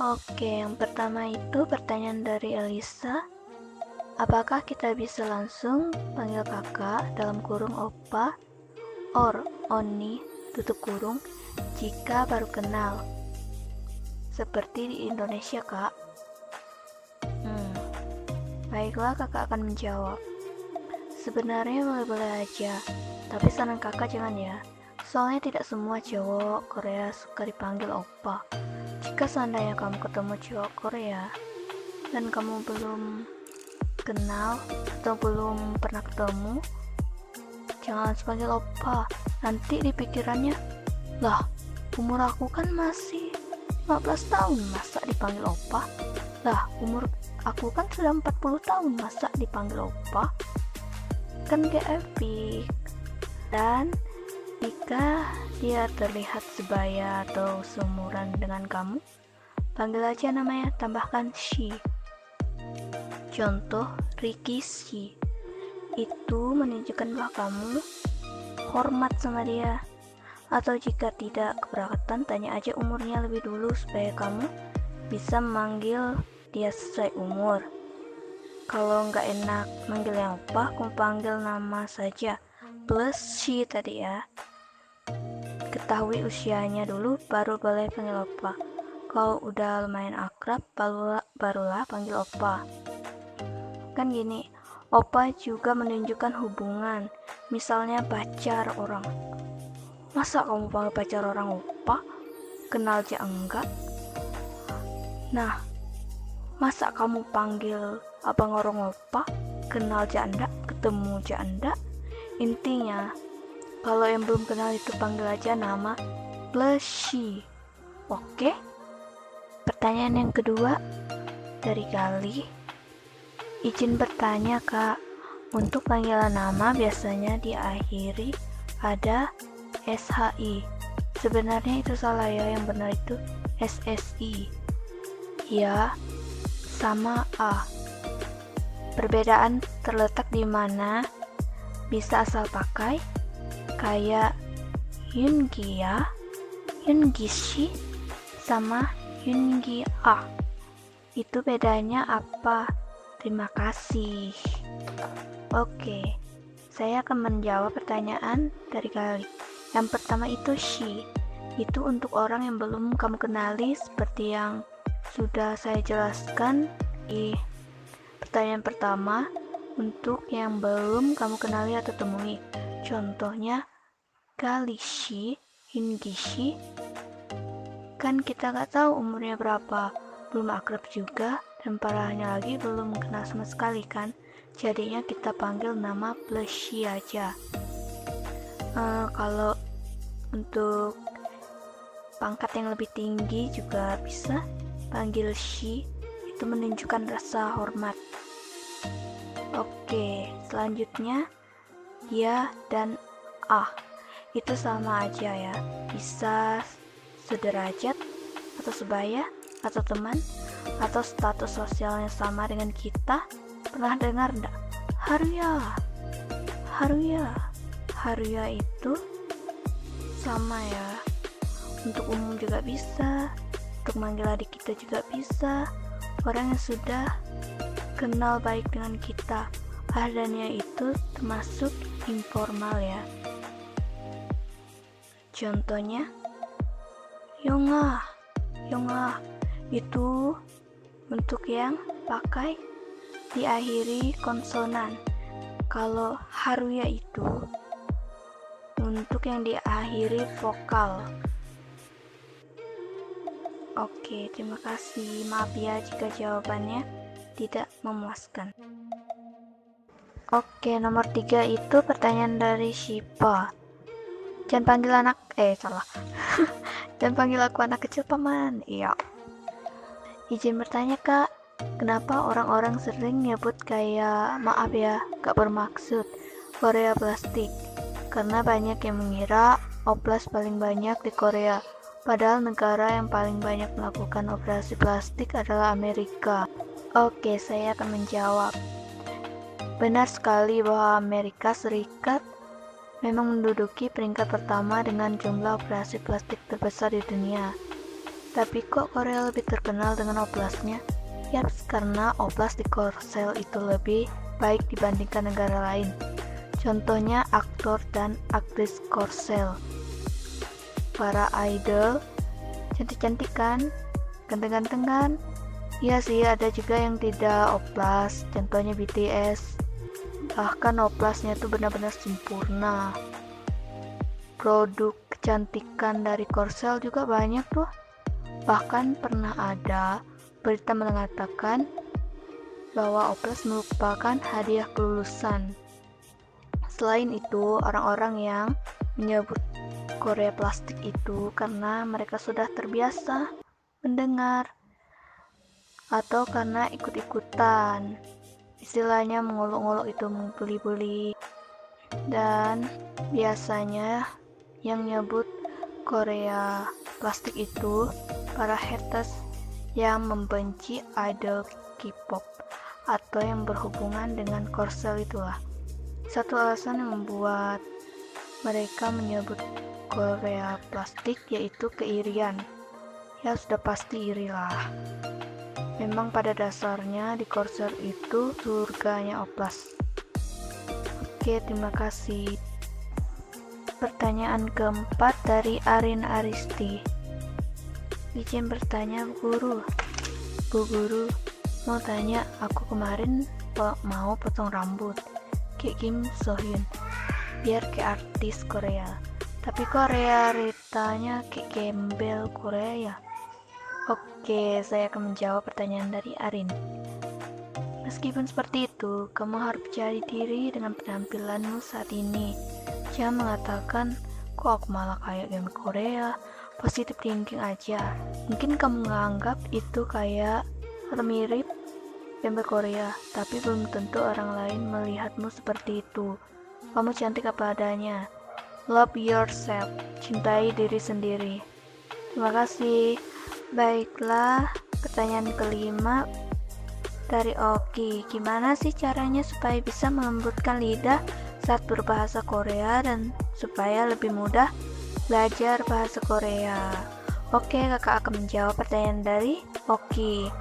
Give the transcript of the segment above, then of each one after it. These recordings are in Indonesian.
Oke, yang pertama itu pertanyaan dari Elisa. Apakah kita bisa langsung panggil kakak dalam kurung opa or oni tutup kurung jika baru kenal? Seperti di Indonesia, Kak. Baiklah, kakak akan menjawab. Sebenarnya boleh-boleh aja, tapi saran kakak jangan ya. Soalnya tidak semua cowok Korea suka dipanggil oppa. Jika seandainya kamu ketemu cowok Korea dan kamu belum kenal atau belum pernah ketemu, jangan langsung panggil oppa. Nanti di pikirannya, lah umur aku kan masih 15 tahun, masa dipanggil oppa? Lah umur aku kan sudah 40 tahun, masa dipanggil oppa? Kan gak epic. Dan jika dia terlihat sebaya atau seumuran dengan kamu, panggil aja namanya, tambahkan she. Contoh, Ricky she. Itu menunjukkan bahwa kamu hormat sama dia. Atau jika tidak keberatan, tanya aja umurnya lebih dulu supaya kamu bisa memanggil dia sesuai umur. Kalau nggak enak manggil yang apa, kamu panggil nama saja plus she tadi ya. Ketahui usianya dulu baru boleh panggil opa. Kalau udah lumayan akrab barulah panggil opa. Kan gini, opa juga menunjukkan hubungan. Misalnya pacar orang. Masa kamu panggil pacar orang opa? Kenal aja enggak? Nah, masa kamu panggil abang orang opa? Kenal aja enggak? Ketemu aja enggak? Intinya, kalau yang belum kenal itu panggil aja nama plus she. Oke? Pertanyaan yang kedua dari Gali. Izin bertanya, Kak. Untuk panggilan nama biasanya diakhiri ada SHI. Sebenarnya itu salah ya, yang benar itu SSI. Ya, sama A. Perbedaan terletak di mana? Bisa asal pakai kayak Yungia, Yungishi, sama Yungia. Itu bedanya apa? Terima kasih. Oke, saya akan menjawab pertanyaan dari Kali. Yang pertama itu she. Itu untuk orang yang belum kamu kenali, seperti yang sudah saya jelaskan di pertanyaan pertama. Untuk yang belum kamu kenali atau temui, contohnya Galishi, Hingishi, kan kita gak tahu umurnya berapa, belum akrab juga, dan parahnya lagi belum kenal sama sekali kan. Jadinya kita panggil nama plus she aja. Kalau untuk pangkat yang lebih tinggi juga bisa panggil she, itu menunjukkan rasa hormat. Oke, selanjutnya ya dan ah. Itu sama aja ya. Bisa sederajat atau sebaya atau teman atau status sosialnya sama dengan kita. Pernah dengar enggak? Haruya. Haruya. Haruya itu sama ya. Untuk umum juga bisa. Untuk manggil adik kita juga bisa. Orang yang sudah kenal baik dengan kita. Adanya itu termasuk informal ya. Contohnya Yonga. Yonga itu untuk yang pakai diakhiri konsonan. Kalau Haruya itu untuk yang diakhiri vokal. Oke, terima kasih. Maaf ya jika jawabannya tidak memuaskan. Oke, nomor 3 itu pertanyaan dari Shipa. Jangan panggil anak, salah. Jangan panggil aku anak kecil, paman. Iya. Izin bertanya, Kak. Kenapa orang-orang sering nyebut kayak, maaf ya, gak bermaksud, Korea plastik? Karena banyak yang mengira oplas paling banyak di Korea. Padahal negara yang paling banyak melakukan operasi plastik adalah Amerika. Oke, saya akan menjawab. Benar sekali bahwa Amerika Serikat memang menduduki peringkat pertama dengan jumlah operasi plastik terbesar di dunia. Tapi kok Korea lebih terkenal dengan oplasnya? Yaps, karena oplas di Korsel itu lebih baik dibandingkan negara lain. Contohnya aktor dan aktris Korsel. Para idol, cantik-cantik kan? Ganteng-ganteng kan? Iya sih, ada juga yang tidak oplas, contohnya BTS. Bahkan oplasnya tuh benar-benar sempurna. Produk kecantikan dari Korsel juga banyak tuh. Bahkan pernah ada berita mengatakan bahwa oplas merupakan hadiah kelulusan. Selain itu, orang-orang yang menyebut Korea plastik itu karena mereka sudah terbiasa mendengar atau karena ikut-ikutan. Istilahnya mengolok-olok itu membuli-buli. Dan biasanya yang nyebut Korea plastik itu para haters yang membenci idol K-pop atau yang berhubungan dengan Korsel itulah. Satu alasan yang membuat mereka menyebut Korea plastik yaitu keirian. Ya sudah pasti irilah. Memang pada dasarnya di Korsel itu surganya oplas. Oke, terima kasih. Pertanyaan keempat dari Arin Aristi. Izin bertanya, Bu Guru, mau tanya, aku kemarin mau potong rambut kayak Kim So Hyun, biar kayak artis Korea. Tapi kok realitanya kayak gembel Korea ya? Oke, saya akan menjawab pertanyaan dari Arin. Meskipun seperti itu, kamu harus percaya diri dengan penampilanmu saat ini. Jangan mengatakan, kok aku malah kayak gembel Korea. Positive thinking aja. Mungkin kamu menganggap itu kayak mirip gembel Korea, tapi belum tentu orang lain melihatmu seperti itu. Kamu cantik apa adanya. Love yourself. Cintai diri sendiri. Terima kasih. Baiklah, pertanyaan kelima dari Oki. Gimana sih caranya supaya bisa melembutkan lidah saat berbahasa Korea dan supaya lebih mudah belajar bahasa Korea? Oke, kakak akan menjawab pertanyaan dari Oki.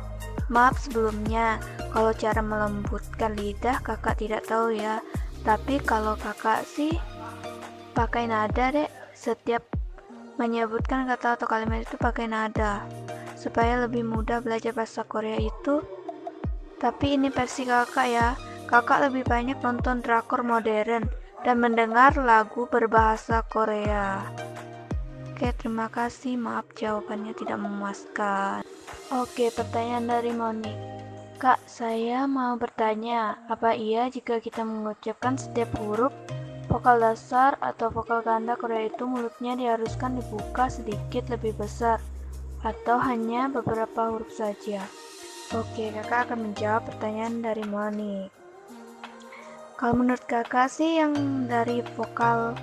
Maaf sebelumnya, kalau cara melembutkan lidah kakak tidak tahu ya. Tapi kalau kakak sih pakai nada deh. Setiap menyebutkan kata atau kalimat itu pakai nada supaya lebih mudah belajar bahasa Korea itu. Tapi ini versi kakak ya. Kakak lebih banyak nonton drakor modern dan mendengar lagu berbahasa Korea. Oke, terima kasih. Maaf jawabannya tidak memuaskan. Oke, pertanyaan dari Moni. Kak, saya mau bertanya, apa iya jika kita mengucapkan setiap huruf vokal dasar atau vokal ganda Korea itu mulutnya diharuskan dibuka sedikit lebih besar atau hanya beberapa huruf saja? Oke, kakak akan menjawab pertanyaan dari Moni. Kalau menurut kakak sih yang dari vokal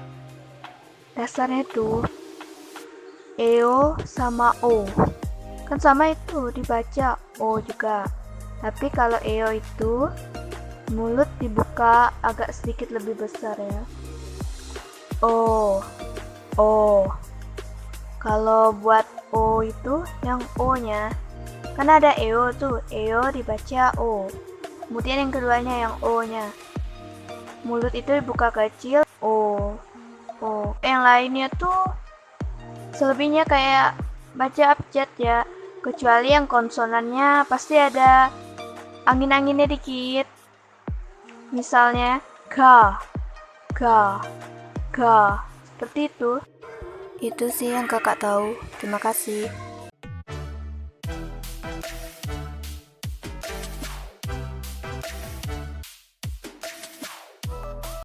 dasarnya itu EO sama O. Kan sama itu dibaca O juga. Tapi kalau EO itu mulut dibuka agak sedikit lebih besar ya. O. Kalau buat O itu yang O-nya kan ada EO tuh. EO dibaca O. Kemudian yang keduanya yang O-nya. Mulut itu dibuka kecil, O. Yang lainnya tuh selebihnya kayak baca abjad ya. Kecuali yang konsonannya pasti ada angin-anginnya dikit. Misalnya ga. Seperti itu. Itu sih yang kakak tahu. Terima kasih.